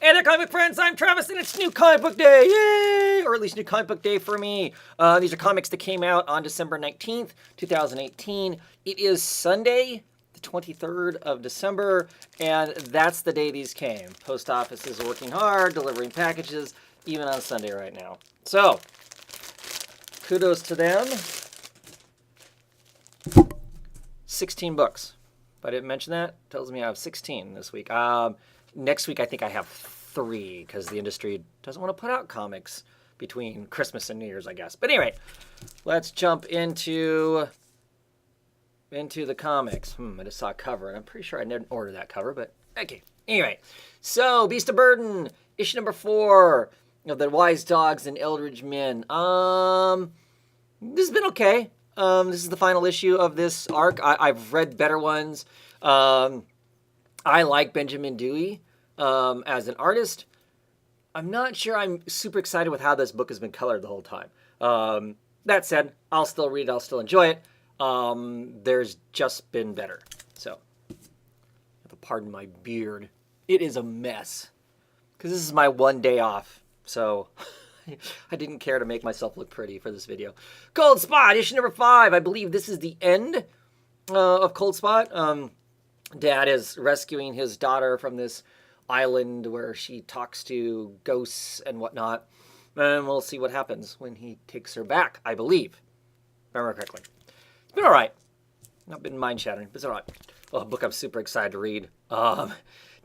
Hey there, comic friends, I'm Travis, and it's New Comic Book Day, yay! Or at least New Comic Book Day for me. These are comics that came out on December 19th, 2018. It is Sunday, the 23rd of December, and that's the day these came. Post office is working hard, delivering packages, even on Sunday right now. So, kudos to them. 16 books. If I didn't mention that, tells me I have 16 this week. Next week, I think I have 3 because the industry doesn't want to put out comics between Christmas and New Year's, I guess. But anyway, let's jump into the comics. I just saw a cover, and I'm pretty sure I didn't order that cover, but okay. Anyway, so Beast of Burden, issue number 4 of the Wise Dogs and Eldritch Men. This has been okay. This is the final issue of this arc. I've read better ones. I like Benjamin Dewey as an artist. I'm not sure I'm super excited with how this book has been colored the whole time. That said, I'll still read it. I'll still enjoy it. There's just been better. So, pardon my beard. It is a mess. Because this is my one day off. So, I didn't care to make myself look pretty for this video. Cold Spot, issue number 5. I believe this is the end of Cold Spot. Dad is rescuing his daughter from this island where she talks to ghosts and whatnot. And we'll see what happens when he takes her back, I believe. If I remember correctly. It's been all right. Not been mind-shattering, but it's all right. Well, a book I'm super excited to read.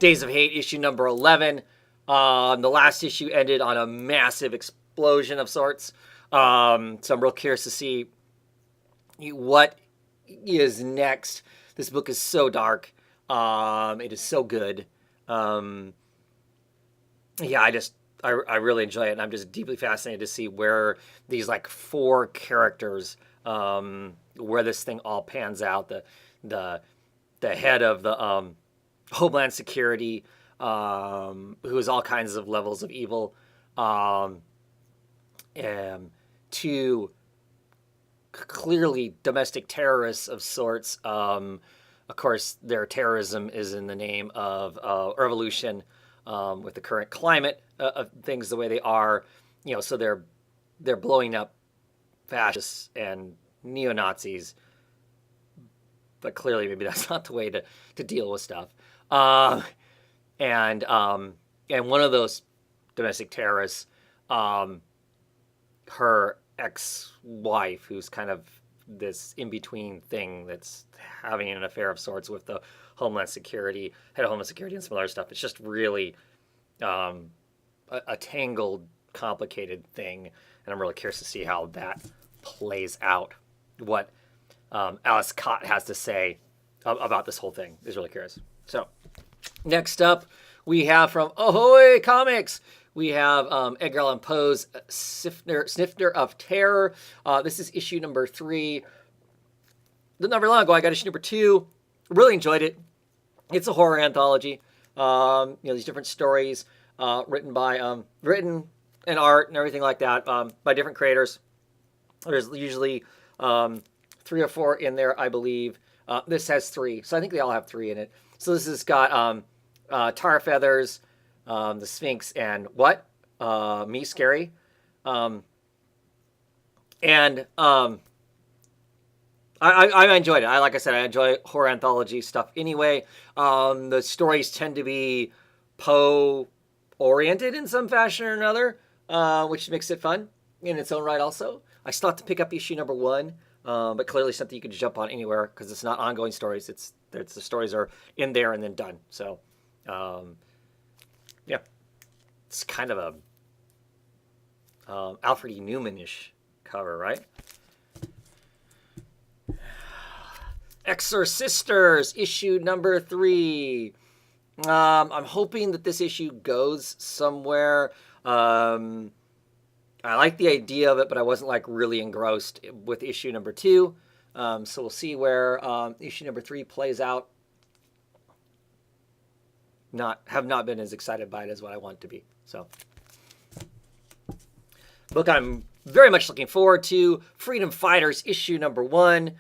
Days of Hate, issue number 11. The last issue ended on a massive explosion of sorts. So I'm real curious to see what is next. This book is so dark. It is so good. Yeah, I really enjoy it, and I'm just deeply fascinated to see where these 4 characters, where this thing all pans out. The head of the Homeland Security, who is all kinds of levels of evil, to clearly domestic terrorists of sorts. Of course, their terrorism is in the name of revolution, with the current climate of things the way they are. So they're blowing up fascists and neo-Nazis. But clearly, maybe that's not the way to deal with stuff. And one of those domestic terrorists, her ex-wife, who's kind of this in-between thing that's having an affair of sorts with the Homeland Security, head of Homeland Security and some other stuff. It's just really a tangled, complicated thing, and I'm really curious to see how that plays out. What Alice Cott has to say about this whole thing is really curious. So, next up, we have from Ojai Comics, we have Edgar Allan Poe's Snifter of Terror. This is issue number 3. Not very long ago, I got issue number 2. Really enjoyed it. It's a horror anthology. These different stories written and art and everything like that by different creators. There's usually 3 or 4 in there, I believe. This has 3, so I think they all have 3 in it. So this has got Tar Feathers, the Sphinx, and what? Me Scary. I enjoyed it. Like I said, I enjoy horror anthology stuff anyway. The stories tend to be Poe-oriented in some fashion or another, which makes it fun in its own right also. I still have to pick up issue number 1, but clearly something you can jump on anywhere because it's not ongoing stories. It's the stories are in there and then done. So, yeah. It's kind of a Alfred E. Newman-ish cover, right? Exorcisters, issue number 3. I'm hoping that this issue goes somewhere. I like the idea of it, but I wasn't really engrossed with issue number 2. So we'll see where issue number 3 plays out. Have not been as excited by it as what I want it to be. So, book I'm very much looking forward to, Freedom Fighters, issue number 1.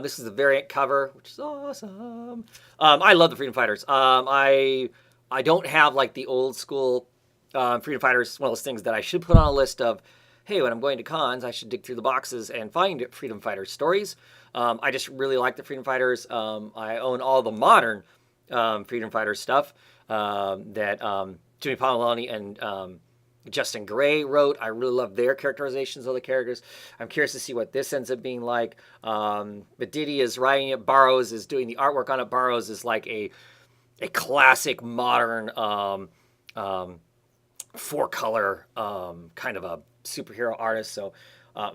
This is the variant cover, which is awesome. I love the Freedom Fighters. I I don't have like the old school Freedom Fighters, one of those things that I should put on a list of, hey, when I'm going to cons, I should dig through the boxes and find Freedom Fighter stories. I just really like the Freedom Fighters. I own all the modern Freedom Fighter stuff that Jimmy Palmolani and Justin Gray wrote. I really love their characterizations of the characters. I'm curious to see what this ends up being like. But Diddy is writing it. Burroughs is doing the artwork on it. Burroughs is like a classic modern four-color kind of a superhero artist. So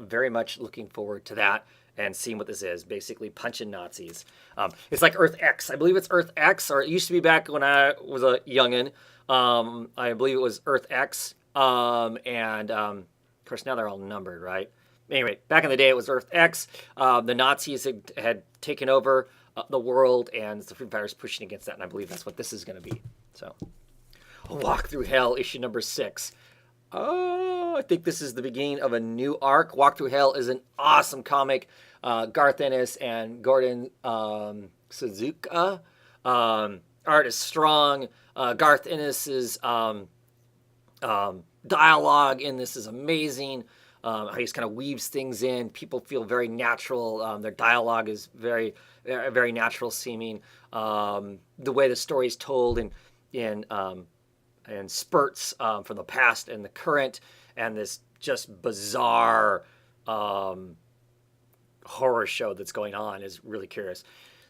very much looking forward to that and seeing what this is. Basically punching Nazis. It's like Earth X. I believe it's Earth X, or it used to be back when I was a youngin'. I believe it was Earth X. Of course, now they're all numbered, right? Anyway, back in the day, it was Earth X. The Nazis had taken over the world, and the Freedom Fighters pushing against that, and I believe that's what this is going to be. So, Walk Through Hell, issue number 6. Oh, I think this is the beginning of a new arc. Walk Through Hell is an awesome comic. Garth Ennis and Gordon Suzuka. Art is strong. Garth Ennis's dialogue in this is amazing. How he just kind of weaves things in. People feel very natural. Their dialogue is very, very natural seeming. The way the story is told in spurts from the past and the current, and this just bizarre horror show that's going on is really curious.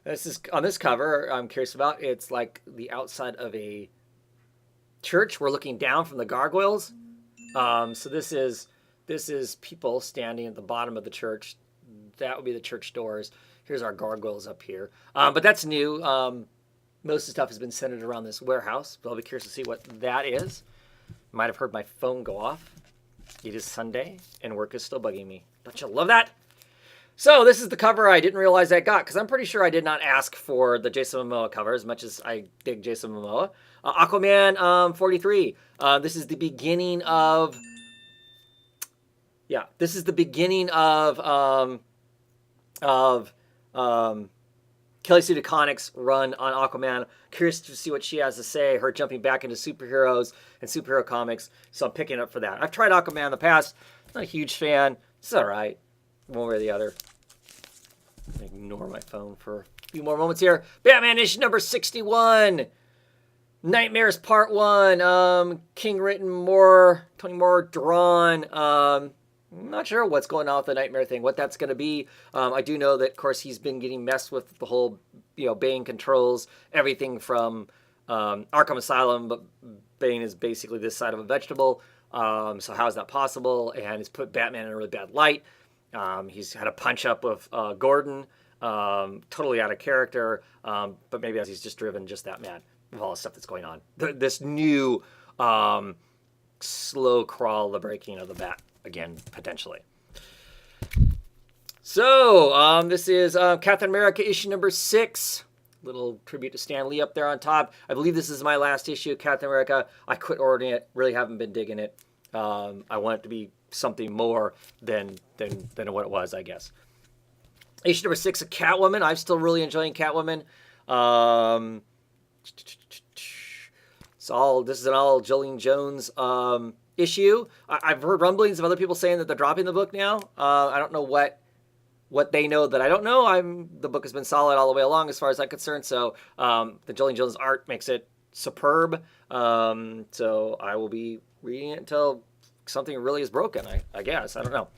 This is on this cover. I'm curious about. It's like the outside of a church. We're looking down from the gargoyles. So this is people standing at the bottom of the church. That would be the church doors. Here's our gargoyles up here. But that's new. Most of the stuff has been centered around this warehouse. But I'll be curious to see what that is. Might have heard my phone go off. It is Sunday, and work is still bugging me. Don't you love that? So this is the cover I didn't realize I got, because I'm pretty sure I did not ask for the Jason Momoa cover as much as I dig Jason Momoa. Aquaman 43. This is the beginning of... Yeah, this is the beginning of Kelly Sue DeConnick's run on Aquaman. Curious to see what she has to say, her jumping back into superheroes and superhero comics, so I'm picking up for that. I've tried Aquaman in the past. Not a huge fan. It's all right, one way or the other. Ignore my phone for a few more moments here. Batman issue number 61. Nightmares Part 1. King written, Tony Moore drawn. I'm not sure what's going on with the Nightmare thing, what that's going to be. I do know that, of course, he's been getting messed with the whole, Bane controls everything from Arkham Asylum, but Bane is basically this side of a vegetable. So how is that possible? And it's put Batman in a really bad light. He's had a punch up with Gordon, totally out of character, but maybe he's just driven just that mad with all the stuff that's going on. This new slow crawl, the breaking of the bat again, potentially. So this is Captain America issue number 6. Little tribute to Stan Lee up there on top. I believe this is my last issue of Captain America. I quit ordering it. Really haven't been digging it. I want it to be something more than what it was, I guess. Issue number 6 of Catwoman. I'm still really enjoying Catwoman. This is an all Jolene Jones issue. I've heard rumblings of other people saying that they're dropping the book now. I don't know what they know that I don't know. The book has been solid all the way along as far as I'm concerned. So the Jolene Jones art makes it superb. So I will be reading it until something really is broken, I guess. I don't know.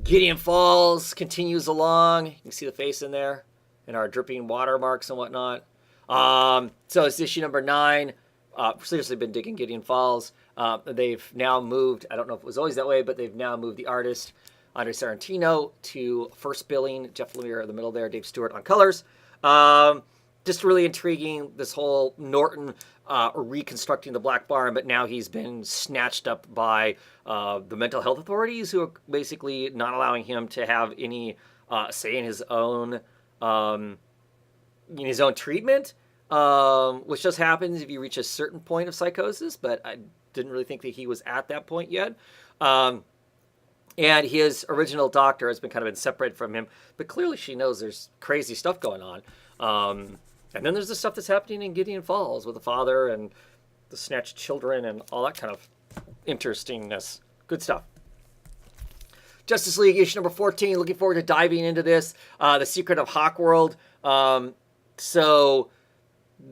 Gideon Falls continues along. You can see the face in there and our dripping watermarks and whatnot. So it's issue number 9. Seriously been digging Gideon Falls. They've now moved, I don't know if it was always that way, but they've now moved the artist, Andre Sorrentino, to first billing. Jeff Lemire in the middle there, Dave Stewart on colors. Just really intriguing, this whole Norton reconstructing the Black Barn, but now he's been snatched up by the mental health authorities, who are basically not allowing him to have any say in his own treatment, which just happens if you reach a certain point of psychosis, but I didn't really think that he was at that point yet. And his original doctor has been separated from him, but clearly she knows there's crazy stuff going on. And then there's the stuff that's happening in Gideon Falls with the father and the snatched children and all that kind of interestingness. Good stuff. Justice League issue number 14. Looking forward to diving into this. The Secret of Hawkworld. So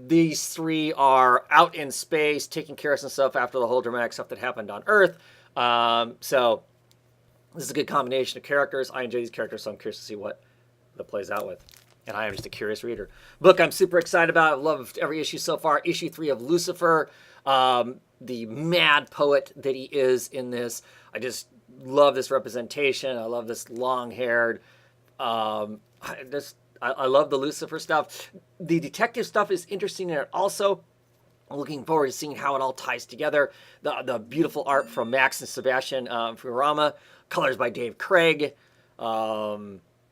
these three are out in space taking care of some stuff after the whole dramatic stuff that happened on Earth. So this is a good combination of characters. I enjoy these characters, so I'm curious to see what that plays out with. And I am just a curious reader. Book I'm super excited about. I've loved every issue so far. Issue 3 of Lucifer. The mad poet that he is in this. I just love this representation. I love this long-haired. I love the Lucifer stuff. The detective stuff is interesting in it also. I'm looking forward to seeing how it all ties together. The beautiful art from Max and Sebastian Furama. Colors by Dave Craig.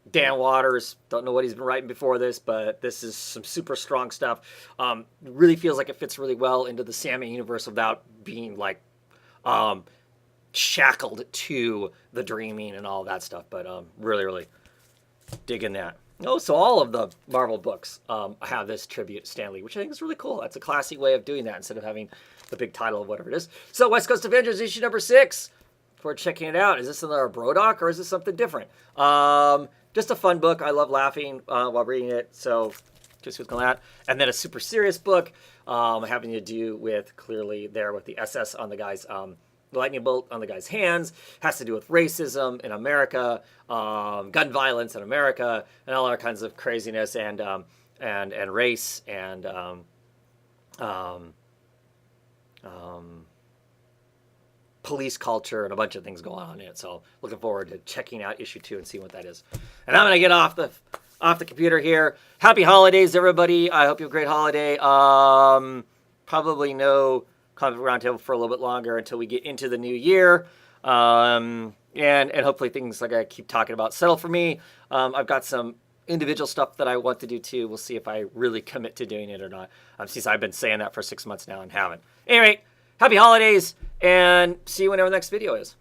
Dan Waters, don't know what he's been writing before this, but this is some super strong stuff. Really feels like it fits really well into the Sandman universe without being like shackled to the dreaming and all that stuff. But really, really digging that. Oh, so all of the Marvel books have this tribute to Stan Lee, which I think is really cool. That's a classy way of doing that instead of having the big title of whatever it is. So West Coast Avengers issue number 6. Before checking it out, is this another Brodock or is this something different? Just a fun book. I love laughing while reading it, so just what's going on. And then a super serious book having to do with, clearly there with the SS on the guy's, lightning bolt on the guy's hands. Has to do with racism in America, gun violence in America, and all other kinds of craziness and race and police culture and a bunch of things going on in it. So looking forward to checking out issue 2 and seeing what that is. And I'm going to get off the computer here. Happy holidays, everybody. I hope you have a great holiday. Probably no comic roundtable for a little bit longer until we get into the new year. And hopefully things, like I keep talking about, settle for me. I've got some individual stuff that I want to do too. We'll see if I really commit to doing it or not. Since I've been saying that for 6 months now and haven't. Anyway, happy holidays, and see you whenever the next video is.